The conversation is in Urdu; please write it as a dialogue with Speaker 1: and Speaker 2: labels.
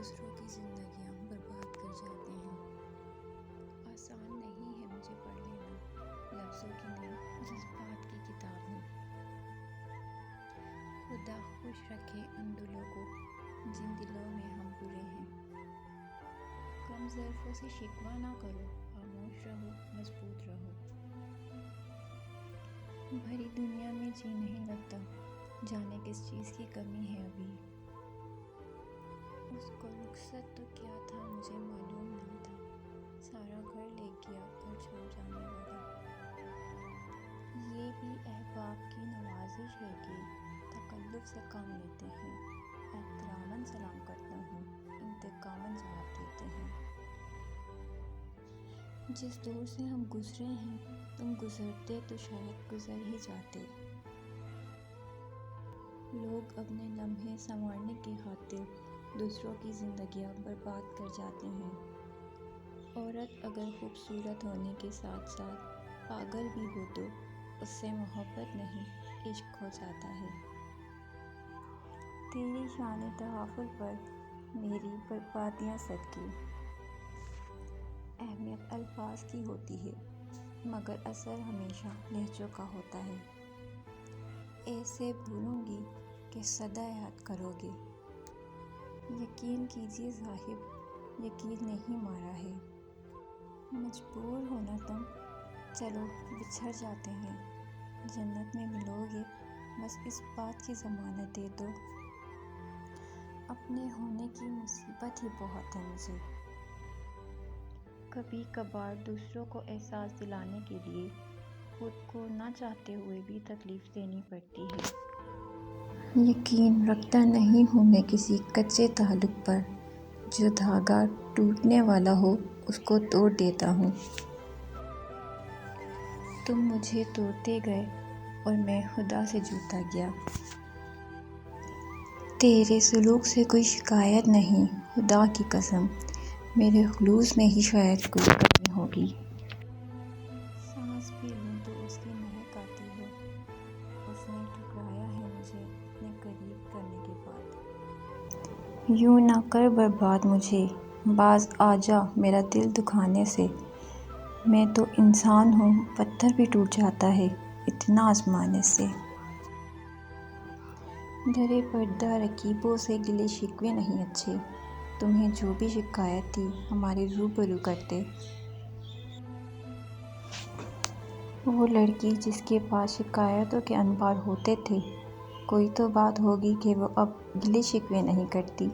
Speaker 1: دوسروں کی زندگیاں برباد کر جاتے ہیں۔ آسان نہیں ہے مجھے پڑھ لینا، لفظوں کی نہیں جذبات کی کتاب ہوں۔ خدا خوش رکھے ان دلوں کو جن دلوں میں ہم برے ہیں۔ کم ظرفوں سے شکوہ نہ کرو، خاموش رہو، مضبوط رہو۔ بھری دنیا میں جی نہیں لگتا، جانے کس چیز کی کمی ہے ابھی۔ اس کو رخصت تو کیا تھا مجھے معلوم نہ تھا، سارا گھر لے گیا گھر چھوڑ جانے والا۔ یہ بھی احباب کی نوازش ہے کہ تکلف سے کام لیتے ہیں، احتراماً سلام کرتا ہوں، انتقاماً جواب دیتے ہیں۔ جس دور سے ہم گزرے ہیں تم گزرتے تو شاید گزر ہی جاتے۔ لوگ اپنے لمحے سنوارنے کی خاطر دوسروں کی زندگیاں برباد کر جاتے ہیں۔ عورت اگر خوبصورت ہونے کے ساتھ ساتھ پاگل بھی ہو تو اس سے محبت نہیں عشق ہو جاتا ہے۔ تیری شان تحفظ پر میری بربادیاں صدقے۔ اہمیت الفاظ کی ہوتی ہے مگر اثر ہمیشہ لہجوں کا ہوتا ہے۔ ایسے بھولوں گی کہ سدا یاد کرو گے۔ یقین کیجئے صاحب، یقین نہیں مارا ہے۔ مجبور ہو نا تم، چلو بچھڑ جاتے ہیں۔ جنت میں ملو گے بس اس بات کی ضمانت دے دو۔ اپنے ہونے کی مصیبت ہی بہت ہے مجھے۔ کبھی کبھار دوسروں کو احساس دلانے کے لیے خود کو نہ چاہتے ہوئے بھی تکلیف دینی پڑتی ہے۔ یقین رکھتا نہیں ہوں میں کسی کچے تعلق پر، جو دھاگا ٹوٹنے والا ہو اس کو توڑ دیتا ہوں۔ تم مجھے توڑتے گئے اور میں خدا سے جڑتا گیا۔ تیرے سلوک سے کوئی شکایت نہیں، خدا کی قسم میرے خلوص میں ہی شاید کوئی کمی ہوگی۔ سانس بھی لوں تو اس کی مہک آتی ہے۔ اس نے ٹھکرایا ہے مجھے اپنے قریب کرنے کے بعد۔ یوں نہ کر برباد مجھے، باز آ جا میرا دل دکھانے سے۔ میں تو انسان ہوں، پتھر بھی ٹوٹ جاتا ہے اتنا آزمانے سے۔ درِ پردہ رقیبوں سے گلے شکوے نہیں اچھے، تمہیں جو بھی شکایت تھی ہمارے روبرو کرتے۔ وہ لڑکی جس کے پاس شکایتوں کے انبار ہوتے تھے، کوئی تو بات ہوگی کہ وہ اب گلے شکوے نہیں کرتی۔